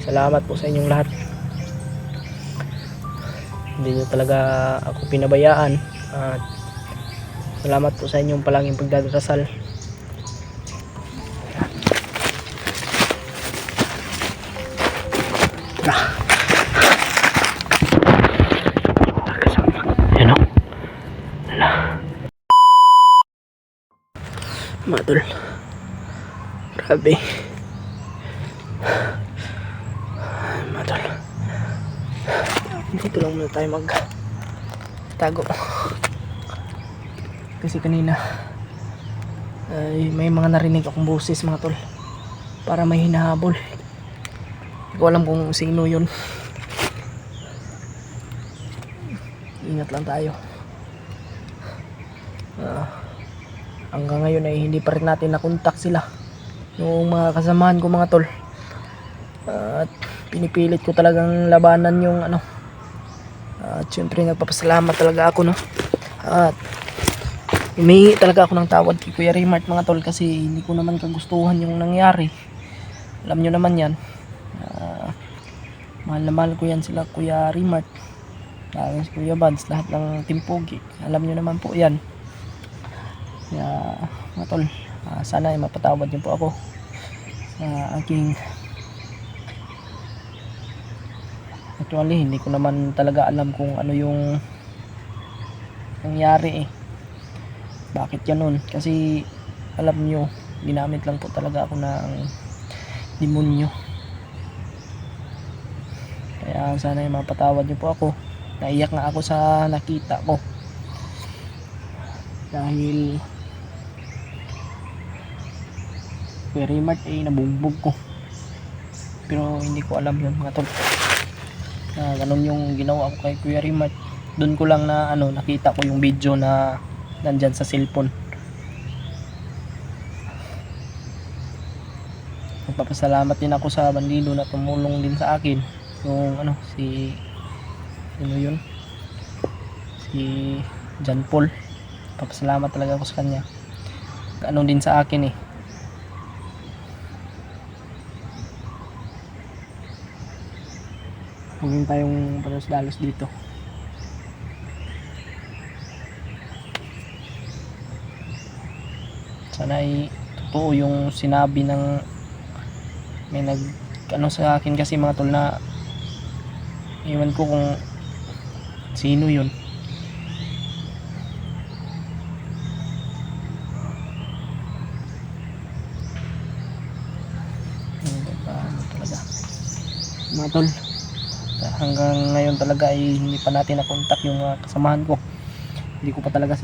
Salamat po sa inyong lahat. Hindi nyo talaga ako pinabayaan. At salamat po sa inyong palaging pagdadasal. Yan o. Madol. Grabe. Madol. Dito lang muna tayo tago. Kasi kanina ay may mga narinig akong boses mga tol. Para may hinahabol. Hindi ko alam kung sino yun. Ingat lang tayo. Hanggang ngayon ay hindi pa rin natin nakontak sila. Yung mga kasamahan ko mga tol. At pinipilit ko talagang labanan yung ano. At syempre nagpapasalamat talaga ako, no. At humingi talaga ako ng tawad kay Kuya Raymart mga tol, kasi hindi ko naman kagustuhan yung nangyari. Alam nyo naman yan. Mahal na mahal ko yan sila Kuya Raymart, si Kuya Bads, lahat ng Team Pogi. Alam nyo naman po yan. Kaya mga tol, sana ay mapatawad nyo po ako sa aking actually hindi ko naman talaga alam kung ano yung nangyari bakit ganun, kasi alam nyo ginamit lang po talaga ako ng demonyo. Kaya sana ay mapatawad nyo po ako. Naiyak nga ako sa nakita ko dahil Kuya Raymart ay nabugbog ko, pero hindi ko alam yun mga tol na ganun yung ginawa ko kay Kuya Raymart. Doon ko lang na nakita ko yung video na nandyan sa cellphone. Nagpapasalamat din ako sa bandido na tumulong din sa akin, yung sino yun, si John Paul. Papasalamat talaga ako sa kanya. Din sa akin huwag yung tayong palos-dalos dito. Sana ay totoo yung sinabi ng may sa akin, kasi mga tol, na iwan ko kung sino yun. Talaga mga tol, hanggang ngayon talaga ay hindi pa natin na-contact yung mga kasamahan ko. Hindi ko pa talaga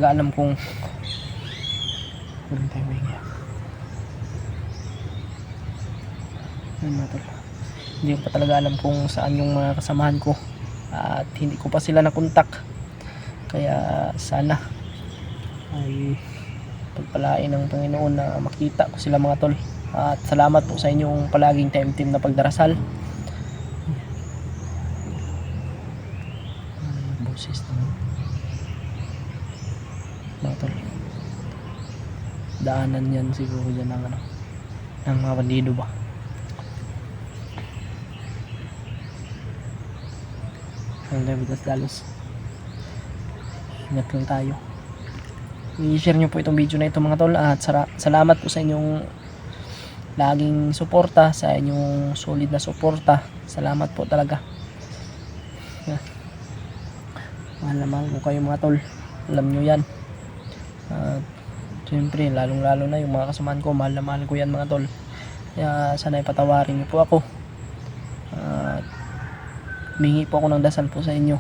alam kung hindi ko pa talaga alam kung saan yung mga kasamahan ko, at hindi ko pa sila na-contact. Kaya sana ay pagpalain ng Panginoon na makita ko sila mga tol. At salamat po sa inyong palaging team na pagdarasal. Boses naman mga tol. Daanan yan siguro dyan ng mga bandido ba. Ang dalos. Ingat lang tayo. I-share nyo po itong video na ito mga tol, at salamat po sa inyong laging suporta, sa inyong solid na suporta. Salamat po talaga. Mahal na mahal ko kayo mga tol, alam nyo yan. Siyempre lalong lalo na yung mga kasamahan ko, mahal na mahal ko yan mga tol. Kaya sana ipatawarin nyo po ako, at humingi po ako ng dasal po sa inyo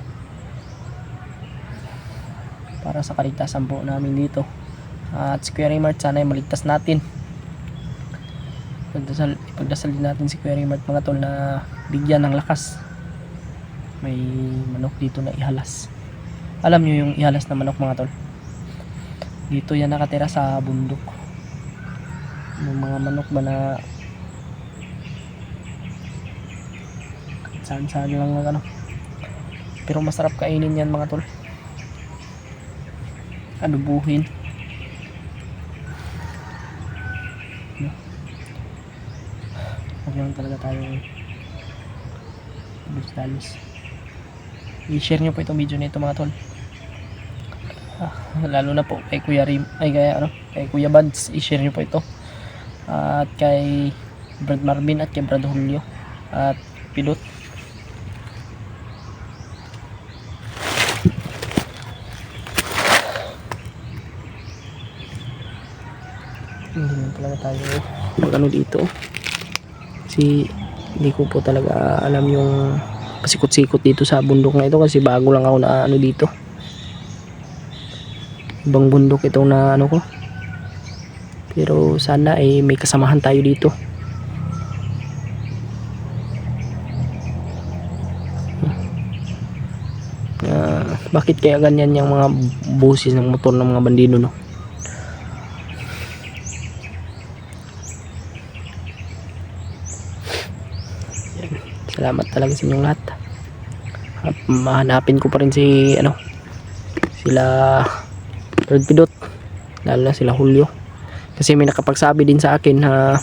para sa kaligtasan po namin dito. At si Kuya Raymart sana ay maligtas natin. Ipagdasal din natin si Kuya Raymart mga tol, na bigyan ng lakas. May manok dito na ihalas. Alam nyo yung ihalas na manok mga tol, dito yan nakatira sa bundok. Yung mga manok ba na saan lang pero masarap kainin yan mga tol. Adubuhin. no? Huwag lang talaga tayong dalos. I-share nyo po itong video nito mga tol. Lalo na po kay Kuya Rim, kay Kuya Bads, i-share nyo po ito. At kay Brad Marvin at kay Brad Julio at Pidot. Hindi na talaga tayo magano dito kasi hindi ko po talaga alam yung pasikot-sikot dito sa bundok na ito kasi bago lang ako na ano dito, ibang bundok ito na ano ko, pero sana ay may kasamahan tayo dito. Bakit kaya ganyan yung mga boses ng motor ng mga bandido, no? Salamat talaga sa inyong lahat. At mahanapin ko pa rin si sila Red Pidot, lalo na sila Julio, kasi may nakapagsabi din sa akin na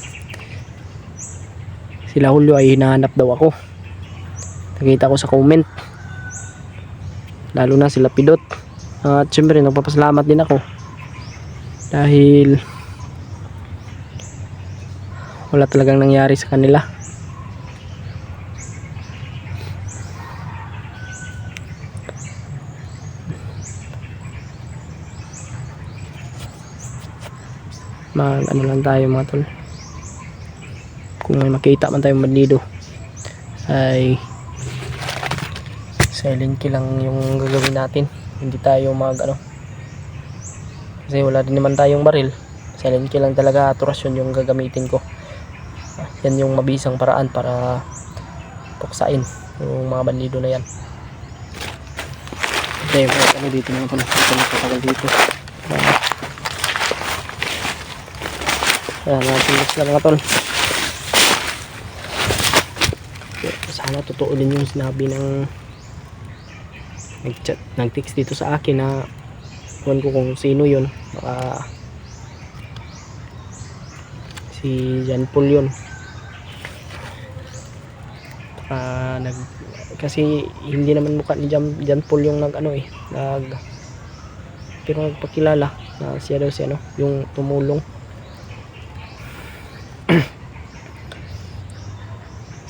sila Julio ay hinahanap daw ako. Nakita ko sa comment, lalo na sila Pidot. At syempre nagpapasalamat din ako dahil wala talagang nangyari sa kanila. Ano lang tayo mga tol, kung may makita man tayong bandido ay silent kill lang yung gagawin natin. Hindi tayo kasi wala din naman tayong baril. Silent kill lang talaga, aturasyon yung gagamitin ko. Yan yung mabisang paraan para puksain yung mga bandido na yan. Okay, kami dito mga tol, katagal dito. Natilis lang mga tol. Sana totoo din yung sinabi ng nag-text dito sa akin na huwag ko kung sino yun, baka si John Paul yun. Kasi hindi naman mukha ni John Paul yung pero nagpakilala na siya daw yung tumulong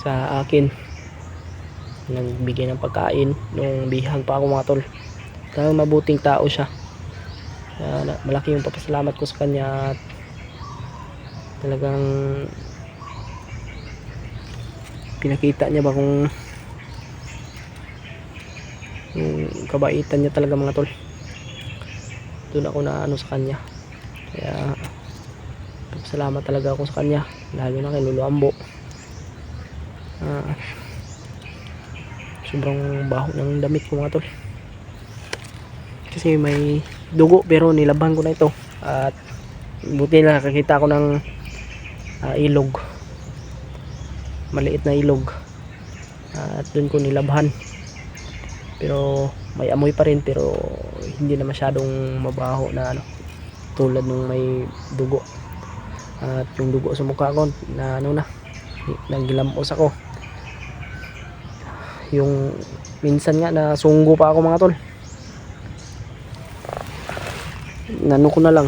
sa akin, nagbigay ng pagkain nung bihag pa ako mga tol. Talagang mabuting tao siya. Malaki yung papasalamat ko sa kanya at talagang pinakita niya ba kung yung kabaitan niya talaga mga tol. Doon ako na sa kanya, kaya salamat talaga ako sa kanya, lalo na kay Lolo Ambo. Sobrang baho ng damit ko mga tol, kasi may dugo pero nilaban ko na ito at buti na nakakita ko ng ilog, maliit na ilog, at doon ko nilabhan, pero may amoy pa rin, pero hindi na masyadong mabaho na tulad nung may dugo. At yung dugo sa mukha ko na nagilamos ako, yung minsan nga na sunggo pa ako mga tol, ko na lang.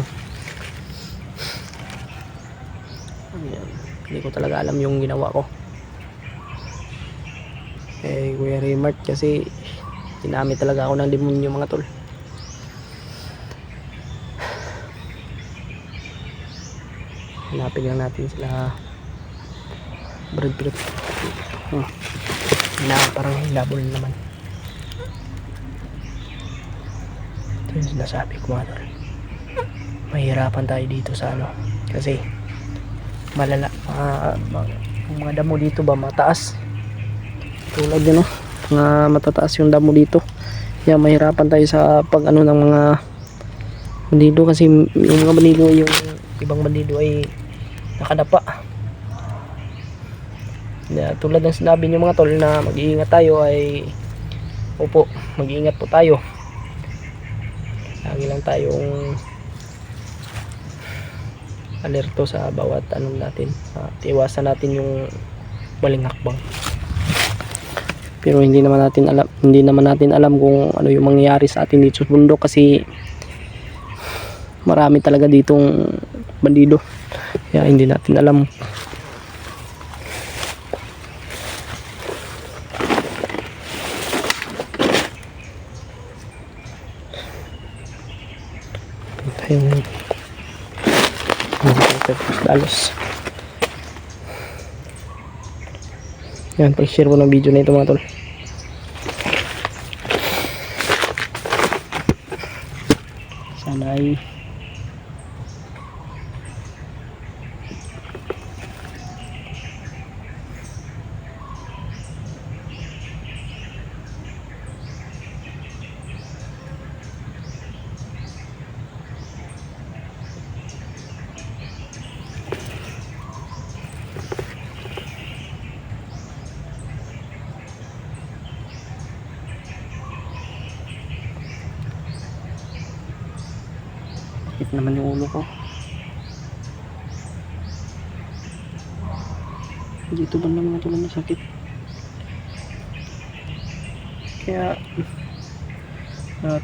Ayan. Hindi ko talaga alam yung ginawa ko Kuya Raymart, kasi ginamit talaga ako ng demonyo mga tol. Hanapin lang natin sila Brad Pidot. Parang hilabol naman. Ito yung sinasabi ko mga tol, mahirapan tayo dito sa kasi malala mga damo dito ba mataas, tulad yun mga matataas yung damo dito, kaya mahirapan tayo sa pag ng mga bandido, kasi yung mga bandido, yung ibang bandido ay nakadapa. Tulad ng sinabi niyo mga tol na mag-iingat tayo, ay opo, mag-iingat po tayo. Lagi lang tayong alerto sa bawat anong natin, at iwasan natin yung maling hakbang. Pero hindi naman natin alam kung ano yung mangyayari sa atin dito sa bundok, kasi marami talaga ditong bandido, kaya hindi natin alam. Ayun, dalos. Yan, pag-share ko ng video na ito mga tol. Sana ay sakit naman yung ulo ko. Dito ba naman ito lang masakit? Kaya at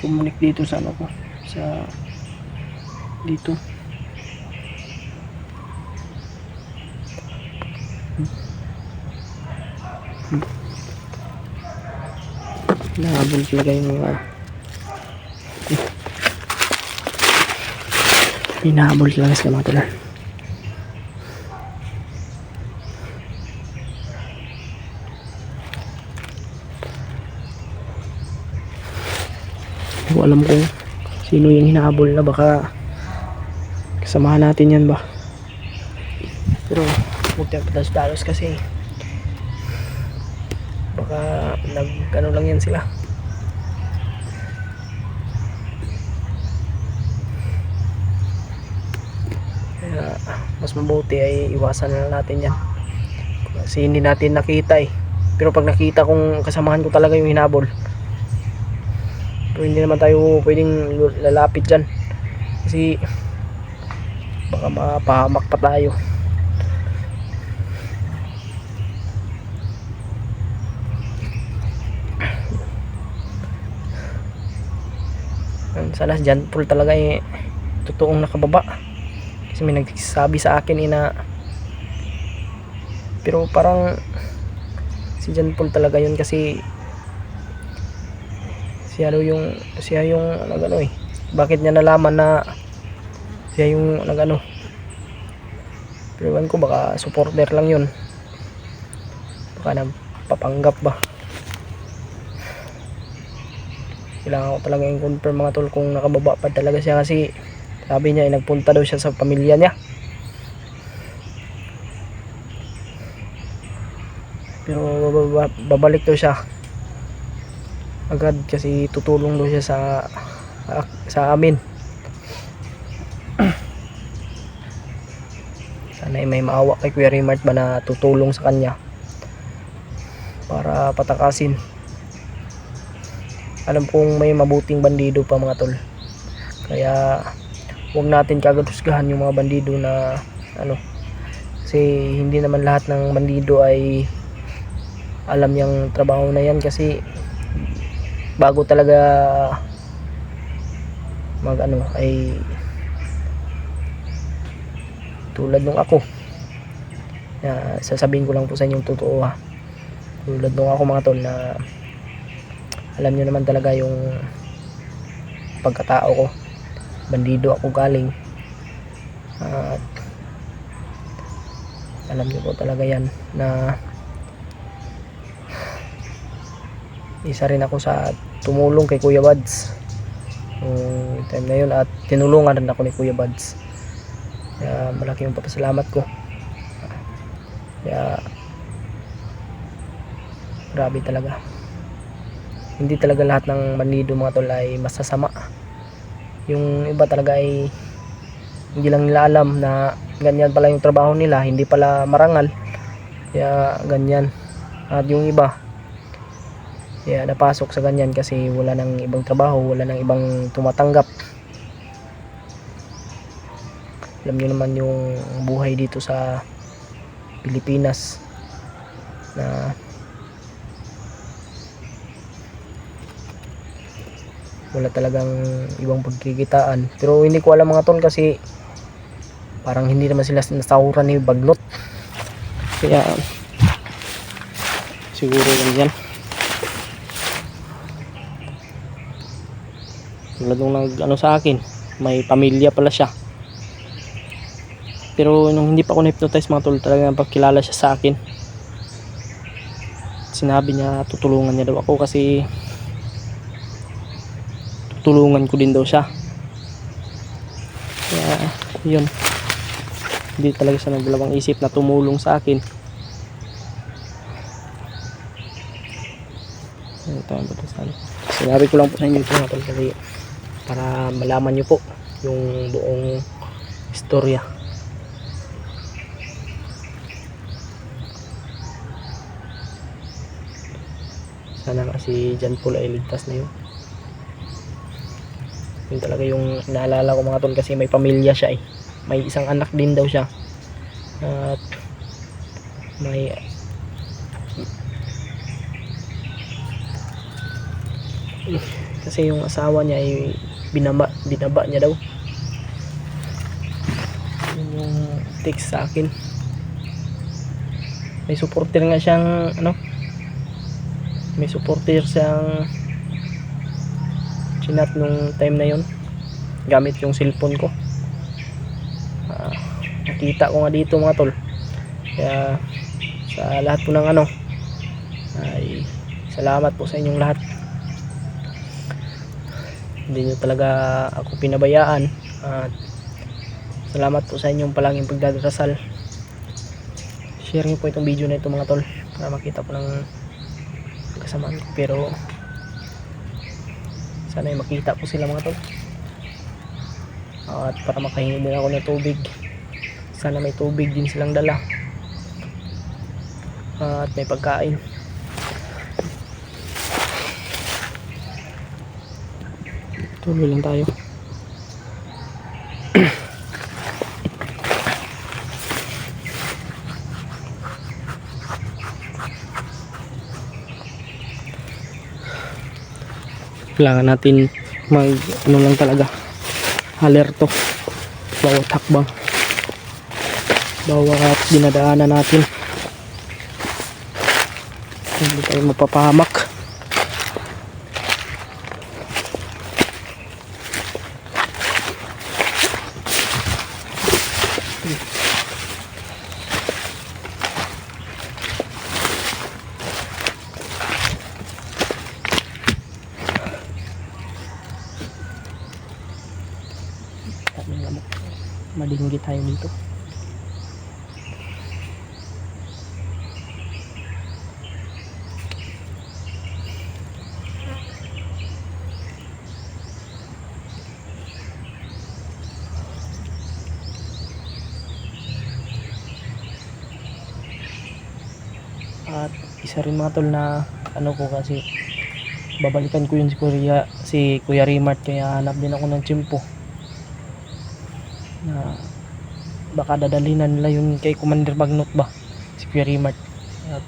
kumunik dito sa ano ko, sa dito. Nahabol talaga yung mga hinahabol talaga sila mga tol. Hindi ko alam kung sino yung hinahabol na, baka kasamahan natin yan ba. Pero huwag tayong padalos-dalos kasi baka ano lang yan sila. Kaya mas mabuti ay iwasan na natin yan, kasi hindi natin nakita eh. Pero pag nakita kong kasamahan ko talaga yung hinabol, pero hindi naman tayo pwedeng lalapit dyan, kasi baka mapahamak pa tayo. Sana dyan po talaga eh totoong nakababa, kasi may nagsasabi sa akin na pero parang si John Paul talaga yun, kasi siya yung nagano eh. Bakit niya nalaman na siya yung nagano? Pero ewan ko, baka supporter lang yun, baka nagpapanggap ba. Kailangan ko talaga i-confirm mga tol kung nakababa pa talaga siya, kasi sabi niya nagpunta daw siya sa pamilya niya, pero babalik daw siya agad kasi tutulong daw siya sa amin. Sana may maawa kay Kuya Rimart ba na tutulong sa kanya para patakasin. Alam kong may mabuting bandido pa mga tol, kaya huwag natin kagad husgahan yung mga bandido na ano, kasi hindi naman lahat ng bandido ay alam yung trabaho na yan, kasi bago talaga mag ano ay tulad nung ako. Sasabihin ko lang po sa inyong totoo ha, tulad nung ako mga tol, na alam nyo naman talaga yung pagkatao ko, bandido ako galing, at alam nyo po talaga yan na isa rin ako sa tumulong kay Kuya Buds yung time na yun, at tinulungan rin ako ni Kuya Buds, kaya malaki yung papasalamat ko. Kaya grabe talaga, hindi talaga lahat ng bandido mga tol ay masasama. Yung iba talaga ay hindi lang nila alam na ganyan pala yung trabaho nila, hindi pala marangal, kaya ganyan. At yung iba kaya napasok sa ganyan kasi wala nang ibang trabaho, wala nang ibang tumatanggap. Alam niyo naman yung buhay dito sa Pilipinas na wala talagang ibang pagkikitaan. Pero hindi ko alam mga tol, kasi parang hindi naman sila nasahuran ni Bagnot, kaya siguro lang yan. Tulad nung nag sa akin, may pamilya pala siya. Pero nung hindi pa ako na-hypnotize mga tol, talagang pagkilala siya sa akin, sinabi niya tutulungan niya daw ako, kasi tutulungan ko din daw siya. Kaya yun, hindi talaga siya nagdalawang isip na tumulong sa akin. Sinabi ko lang po sa inyo ito mga tol, kasi para malaman nyo po yung buong istorya. Sana nga si John Paul ay ligtas na yun. Yun talaga yung naalala ko mga tol, kasi may pamilya siya eh. May isang anak din daw siya. At may kasi yung asawa niya ay binaba niya daw. Yun yung text sa akin. May supporter nga siyang may supporter siyang chinat nung time na yun gamit yung cellphone ko. Nakita ko nga dito mga tol. Kaya sa lahat po ng ay salamat po sa inyong lahat. Hindi nyo talaga ako pinabayaan, at salamat po sa inyong palaging pagdadasal. Share nyo po itong video na ito mga tol, para makita po ng kasamaan ko. Pero sana ay makita po sila mga tol, at para makahingi din ako ng tubig. Sana may tubig din silang dala, at may pagkain. Tuloy lang tayo. Kailangan natin mag lang talaga, alerto bawat hakbang, bawat dinadaanan natin. Hindi tayo mapapahamak. Madinggi tayo dito. At isa rin mga tol na ko, kasi babalikan ko yun si Kuya Rimart, kaya hanap din ako ng tiyempo na baka dadalhin nila yun kay Commander Bagnot ba, si Kuya Rimart. At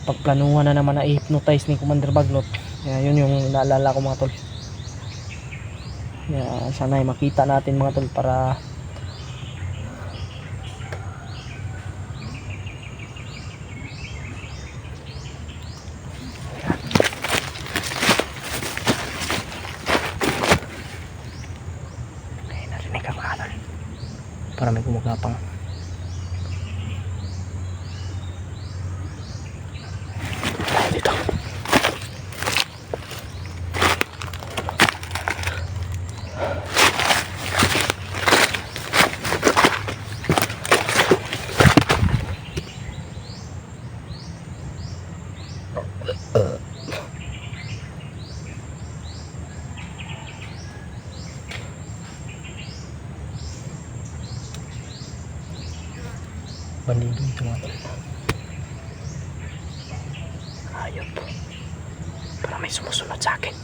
pagplanuhan na naman na i-hypnotize ni Commander Bagnot, kaya yun yung naalala ko mga tol. Kaya sana ay makita natin mga tol, para may gumagapang. Dito. Bandido ito mga tol. Hayop. Para may sumusunod sa akin.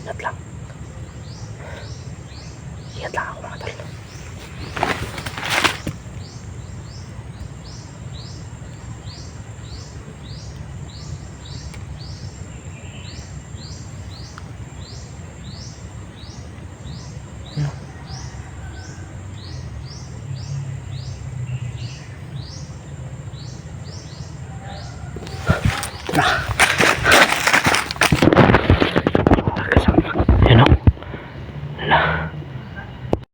Ingat lang. Ingat lang ako mga tol. Tara.